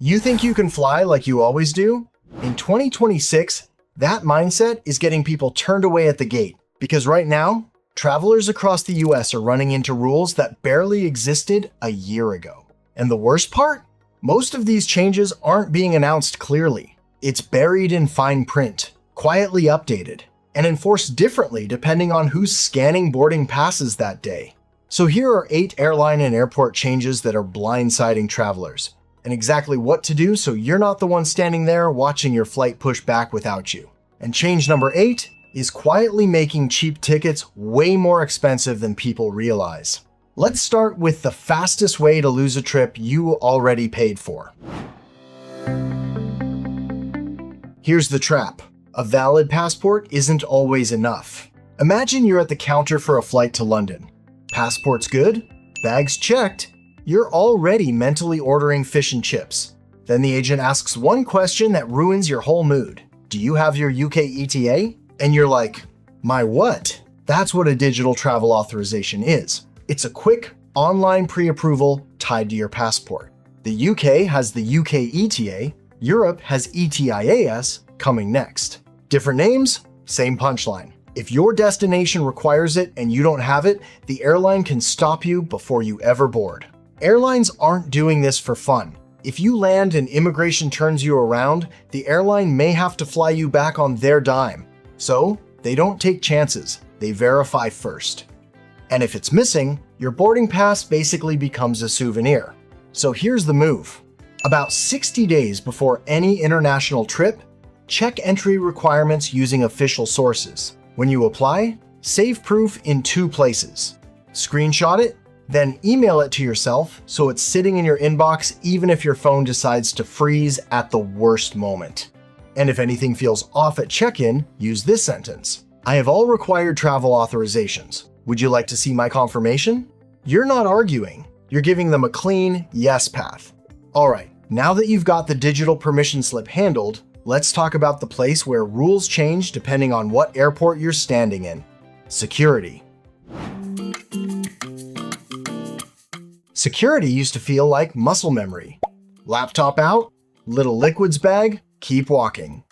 You think you can fly like you always do? In 2026, that mindset is getting people turned away at the gate because right now, travelers across the US are running into rules that barely existed a year ago. And the worst part? Most of these changes aren't being announced clearly. It's buried in fine print, quietly updated, and enforced differently depending on who's scanning boarding passes that day. So here are 8 airline and airport changes that are blindsiding travelers, and exactly what to do so you're not the one standing there watching your flight push back without you. And change number 8 is quietly making cheap tickets way more expensive than people realize. Let's start with the fastest way to lose a trip you already paid for. Here's the trap. A valid passport isn't always enough. Imagine you're at the counter for a flight to London. Passport's good, bags checked, you're already mentally ordering fish and chips. Then the agent asks one question that ruins your whole mood. Do you have your UK ETA? And you're like, my what? That's what a digital travel authorization is. It's a quick, online pre-approval tied to your passport. The UK has the UK ETA, Europe has ETIAS coming next. Different names, same punchline. If your destination requires it and you don't have it, the airline can stop you before you ever board. Airlines aren't doing this for fun. If you land and immigration turns you around, the airline may have to fly you back on their dime. So, they don't take chances, they verify first. And if it's missing, your boarding pass basically becomes a souvenir. So here's the move. About 60 days before any international trip, check entry requirements using official sources. When you apply, save proof in 2 places. Screenshot it, then email it to yourself so it's sitting in your inbox even if your phone decides to freeze at the worst moment. And if anything feels off at check-in, use this sentence. I have all required travel authorizations. Would you like to see my confirmation? You're not arguing. You're giving them a clean yes path. All right, now that you've got the digital permission slip handled, let's talk about the place where rules change depending on what airport you're standing in. Security. Security used to feel like muscle memory. Laptop out, little liquids bag, keep walking.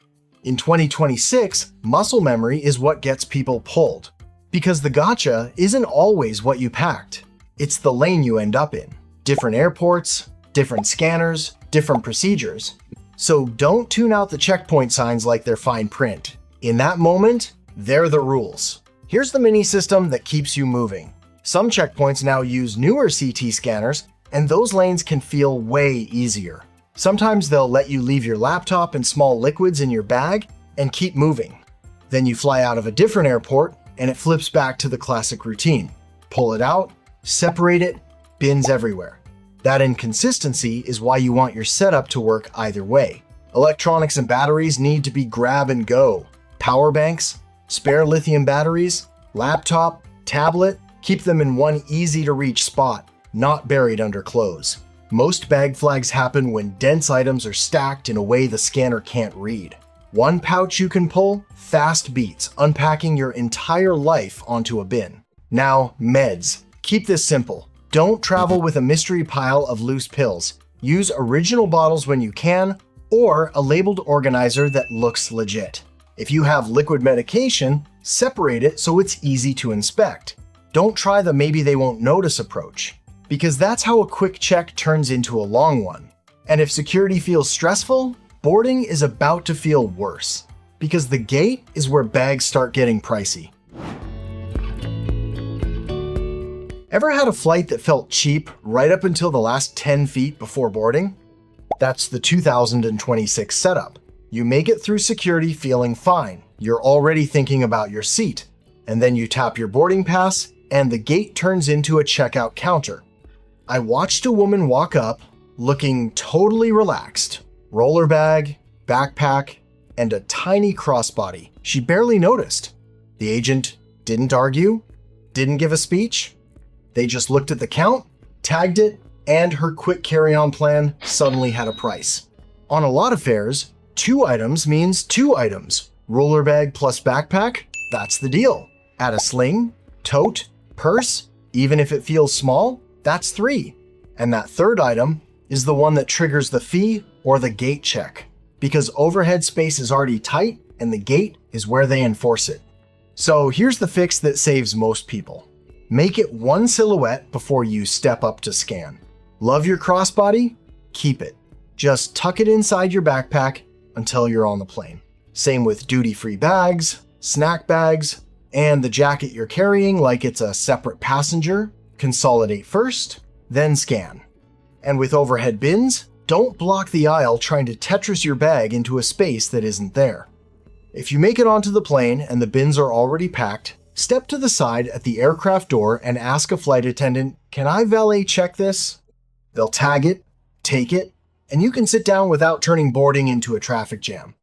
In 2026, muscle memory is what gets people pulled. Because the gotcha isn't always what you packed. It's the lane you end up in. Different airports, different scanners, different procedures. So don't tune out the checkpoint signs like they're fine print. In that moment, they're the rules. Here's the mini system that keeps you moving. Some checkpoints now use newer CT scanners, and those lanes can feel way easier. Sometimes they'll let you leave your laptop and small liquids in your bag and keep moving. Then you fly out of a different airport, and it flips back to the classic routine. Pull it out, separate it, bins everywhere. That inconsistency is why you want your setup to work either way. Electronics and batteries need to be grab and go. Power banks, spare lithium batteries, laptop, tablet, keep them in one easy to reach spot, not buried under clothes. Most bag flags happen when dense items are stacked in a way the scanner can't read. One pouch you can pull, fast beats, unpacking your entire life onto a bin. Now, meds. Keep this simple. Don't travel with a mystery pile of loose pills. Use original bottles when you can, or a labeled organizer that looks legit. If you have liquid medication, separate it so it's easy to inspect. Don't try the maybe they won't notice approach, because that's how a quick check turns into a long one. And if security feels stressful, boarding is about to feel worse, because the gate is where bags start getting pricey. Ever had a flight that felt cheap right up until the last 10 feet before boarding? That's the 2026 setup. You make it through security feeling fine. You're already thinking about your seat. And then you tap your boarding pass, and the gate turns into a checkout counter. I watched a woman walk up, looking totally relaxed. Roller bag, backpack, and a tiny crossbody. She barely noticed. The agent didn't argue, didn't give a speech. They just looked at the count, tagged it, and her quick carry-on plan suddenly had a price. On a lot of fares, 2 items means 2 items. Roller bag plus backpack, that's the deal. Add a sling, tote, purse, even if it feels small, that's 3. And that third item, is the one that triggers the fee or the gate check, because overhead space is already tight and the gate is where they enforce it. So here's the fix that saves most people. Make it one silhouette before you step up to scan. Love your crossbody? Keep it. Just tuck it inside your backpack until you're on the plane. Same with duty-free bags, snack bags, and the jacket you're carrying like it's a separate passenger. Consolidate first, then scan. And with overhead bins, don't block the aisle trying to Tetris your bag into a space that isn't there. If you make it onto the plane and the bins are already packed, step to the side at the aircraft door and ask a flight attendant, "Can I valet check this?" They'll tag it, take it, and you can sit down without turning boarding into a traffic jam.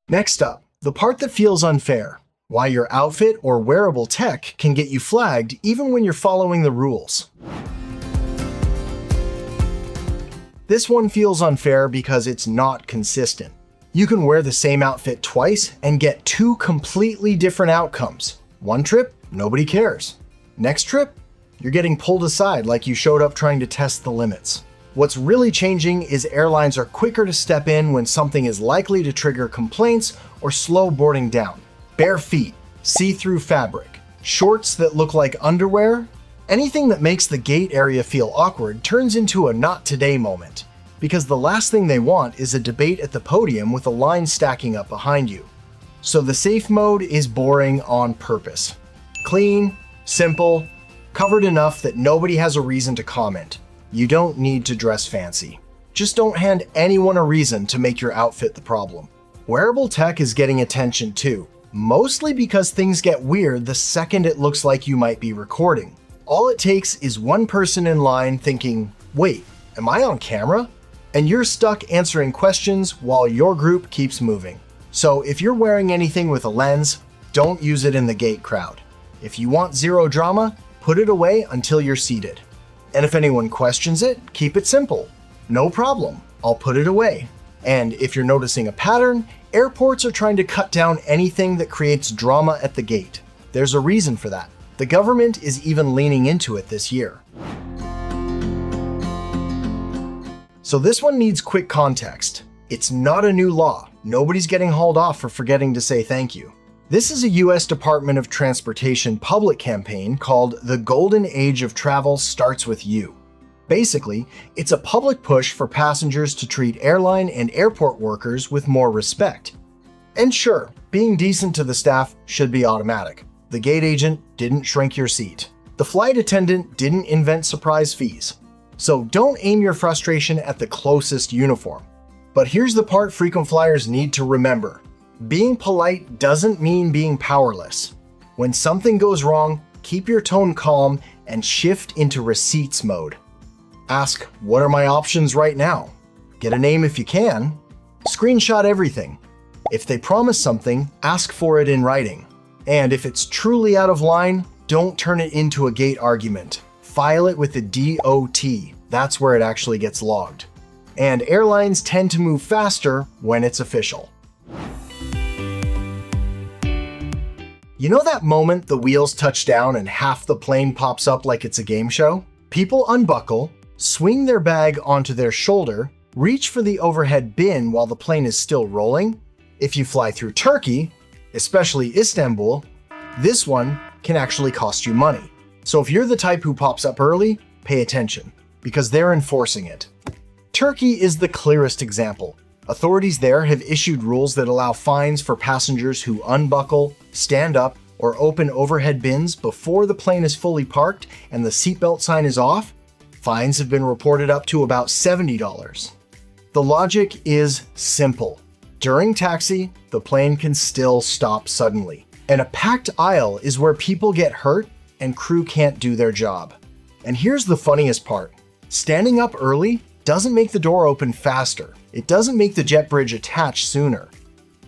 Next up, the part that feels unfair. Why your outfit or wearable tech can get you flagged even when you're following the rules. This one feels unfair because it's not consistent. You can wear the same outfit twice and get two completely different outcomes. One trip, nobody cares. Next trip, you're getting pulled aside like you showed up trying to test the limits. What's really changing is airlines are quicker to step in when something is likely to trigger complaints or slow boarding down. Bare feet, see-through fabric, shorts that look like underwear, anything that makes the gate area feel awkward turns into a not today moment, because the last thing they want is a debate at the podium with a line stacking up behind you. So the safe mode is boring on purpose. Clean, simple, covered enough that nobody has a reason to comment. You don't need to dress fancy. Just don't hand anyone a reason to make your outfit the problem. Wearable tech is getting attention too, mostly because things get weird the second it looks like you might be recording. All it takes is one person in line thinking, "Wait, am I on camera?" And you're stuck answering questions while your group keeps moving. So if you're wearing anything with a lens, don't use it in the gate crowd. If you want zero drama, put it away until you're seated. And if anyone questions it, keep it simple. No problem, I'll put it away. And if you're noticing a pattern, airports are trying to cut down anything that creates drama at the gate. There's a reason for that. The government is even leaning into it this year. So this one needs quick context. It's not a new law. Nobody's getting hauled off for forgetting to say thank you. This is a US Department of Transportation public campaign called The Golden Age of Travel Starts With You. Basically, it's a public push for passengers to treat airline and airport workers with more respect. And sure, being decent to the staff should be automatic. The gate agent didn't shrink your seat. The flight attendant didn't invent surprise fees. So don't aim your frustration at the closest uniform. But here's the part frequent flyers need to remember. Being polite doesn't mean being powerless. When something goes wrong, keep your tone calm and shift into receipts mode. Ask, "What are my options right now?" Get a name if you can. Screenshot everything. If they promise something, ask for it in writing. And if it's truly out of line, don't turn it into a gate argument. File it with the DOT. That's where it actually gets logged. And airlines tend to move faster when it's official. You know that moment the wheels touch down and half the plane pops up like it's a game show? People unbuckle, swing their bag onto their shoulder, reach for the overhead bin while the plane is still rolling. If you fly through Turkey, especially Istanbul, this one can actually cost you money. So if you're the type who pops up early, pay attention, because they're enforcing it. Turkey is the clearest example. Authorities there have issued rules that allow fines for passengers who unbuckle, stand up, or open overhead bins before the plane is fully parked and the seatbelt sign is off. Fines have been reported up to about $70. The logic is simple. During taxi, the plane can still stop suddenly. And a packed aisle is where people get hurt and crew can't do their job. And here's the funniest part. Standing up early doesn't make the door open faster. It doesn't make the jet bridge attach sooner.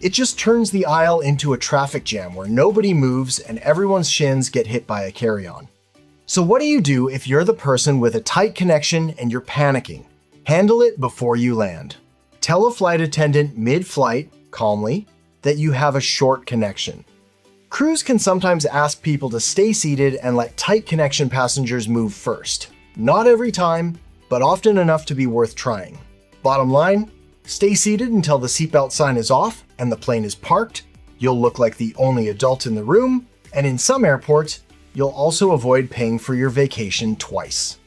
It just turns the aisle into a traffic jam where nobody moves and everyone's shins get hit by a carry-on. So what do you do if you're the person with a tight connection and you're panicking? Handle it before you land. Tell a flight attendant mid-flight, calmly, that you have a short connection. Crews can sometimes ask people to stay seated and let tight connection passengers move first. Not every time, but often enough to be worth trying. Bottom line, stay seated until the seatbelt sign is off and the plane is parked. You'll look like the only adult in the room, and in some airports, you'll also avoid paying for your vacation twice.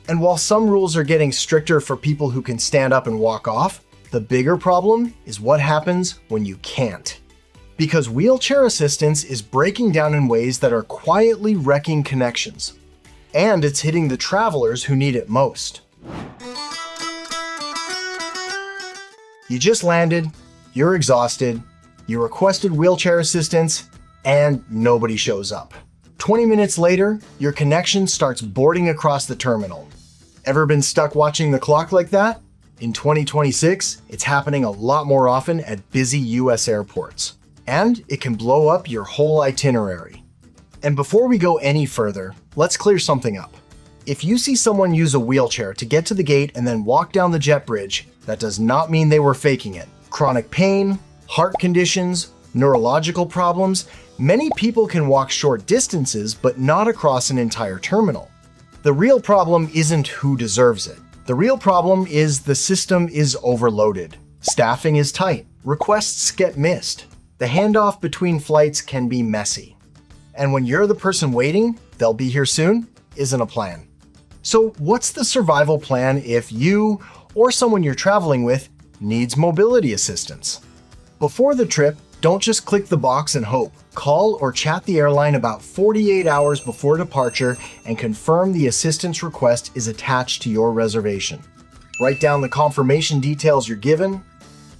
And while some rules are getting stricter for people who can stand up and walk off, the bigger problem is what happens when you can't. Because wheelchair assistance is breaking down in ways that are quietly wrecking connections. And it's hitting the travelers who need it most. You just landed, you're exhausted, you requested wheelchair assistance, and nobody shows up. 20 minutes later, your connection starts boarding across the terminal. Ever been stuck watching the clock like that? In 2026, it's happening a lot more often at busy US airports. And it can blow up your whole itinerary. And before we go any further, let's clear something up. If you see someone use a wheelchair to get to the gate and then walk down the jet bridge, that does not mean they were faking it. Chronic pain, heart conditions, neurological problems, many people can walk short distances but not across an entire terminal. The real problem isn't who deserves it. The real problem is the system is overloaded. Staffing is tight. Requests get missed. The handoff between flights can be messy. And when you're the person waiting, they'll be here soon, isn't a plan. So what's the survival plan if you, or someone you're traveling with, needs mobility assistance? Before the trip, don't just click the box and hope. Call or chat the airline about 48 hours before departure and confirm the assistance request is attached to your reservation. Write down the confirmation details you're given,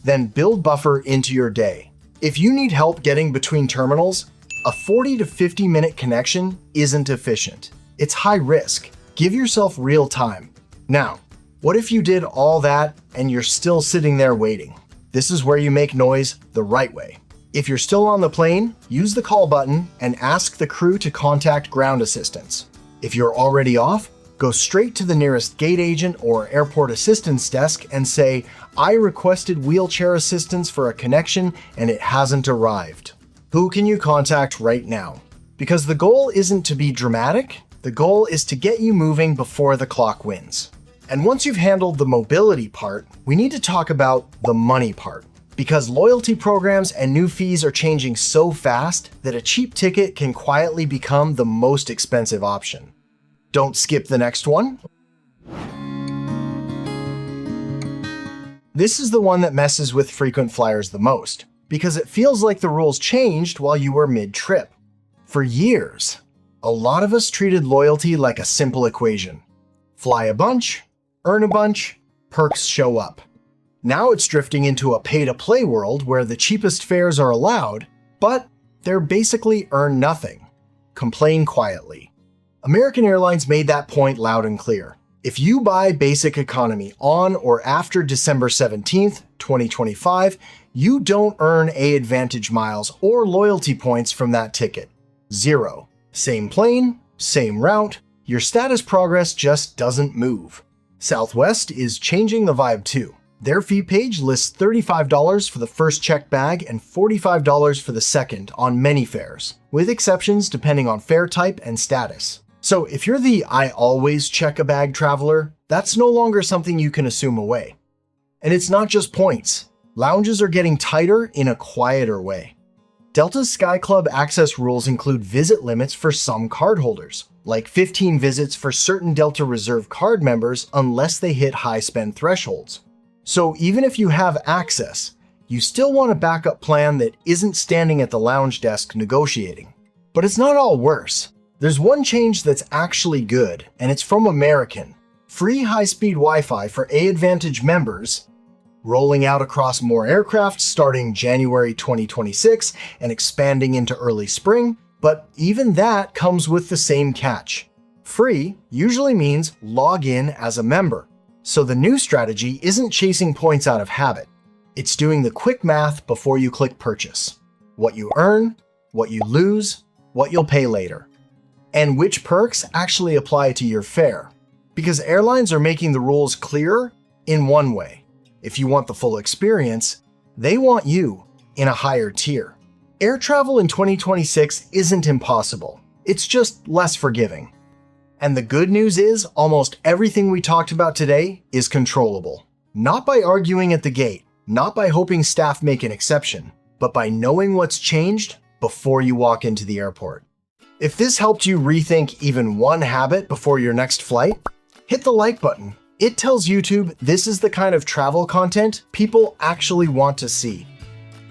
then build buffer into your day. If you need help getting between terminals, a 40 to 50 minute connection isn't efficient. It's high risk. Give yourself real time. Now, what if you did all that and you're still sitting there waiting? This is where you make noise the right way. If you're still on the plane, use the call button and ask the crew to contact ground assistance. If you're already off, go straight to the nearest gate agent or airport assistance desk and say, "I requested wheelchair assistance for a connection and it hasn't arrived." Who can you contact right now? Because the goal isn't to be dramatic, the goal is to get you moving before the clock wins. And once you've handled the mobility part, we need to talk about the money part. Because loyalty programs and new fees are changing so fast that a cheap ticket can quietly become the most expensive option. Don't skip the next one. This is the one that messes with frequent flyers the most, because it feels like the rules changed while you were mid-trip. For years, a lot of us treated loyalty like a simple equation. Fly a bunch, earn a bunch, perks show up. Now it's drifting into a pay-to-play world where the cheapest fares are allowed, but they're basically earn nothing. Complain quietly. American Airlines made that point loud and clear. If you buy basic economy on or after December 17th, 2025, you don't earn AAdvantage miles or loyalty points from that ticket. Zero. Same plane, same route, your status progress just doesn't move. Southwest is changing the vibe too. Their fee page lists $35 for the first checked bag and $45 for the second on many fares, with exceptions depending on fare type and status. So if you're the "I always check a bag" traveler, that's no longer something you can assume away. And it's not just points. Lounges are getting tighter in a quieter way. Delta's Sky Club access rules include visit limits for some cardholders, like 15 visits for certain Delta Reserve card members unless they hit high spend thresholds. So even if you have access, you still want a backup plan that isn't standing at the lounge desk negotiating. But it's not all worse. There's one change that's actually good, and it's from American. Free high-speed Wi-Fi for AAdvantage members, rolling out across more aircraft starting January 2026 and expanding into early spring, but even that comes with the same catch. Free usually means log in as a member. So the new strategy isn't chasing points out of habit. It's doing the quick math before you click purchase. What you earn, what you lose, what you'll pay later. And which perks actually apply to your fare. Because airlines are making the rules clearer in one way. If you want the full experience, they want you in a higher tier. Air travel in 2026 isn't impossible. It's just less forgiving. And the good news is, almost everything we talked about today is controllable. Not by arguing at the gate, not by hoping staff make an exception, but by knowing what's changed before you walk into the airport. If this helped you rethink even one habit before your next flight, hit the like button. It tells YouTube this is the kind of travel content people actually want to see.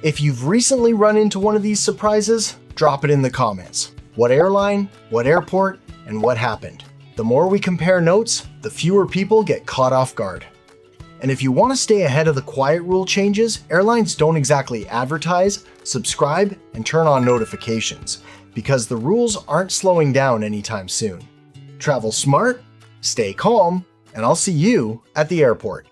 If you've recently run into one of these surprises, drop it in the comments. What airline, what airport, and what happened? The more we compare notes, the fewer people get caught off guard. And if you want to stay ahead of the quiet rule changes, airlines don't exactly advertise, subscribe, and turn on notifications, because the rules aren't slowing down anytime soon. Travel smart, stay calm, and I'll see you at the airport.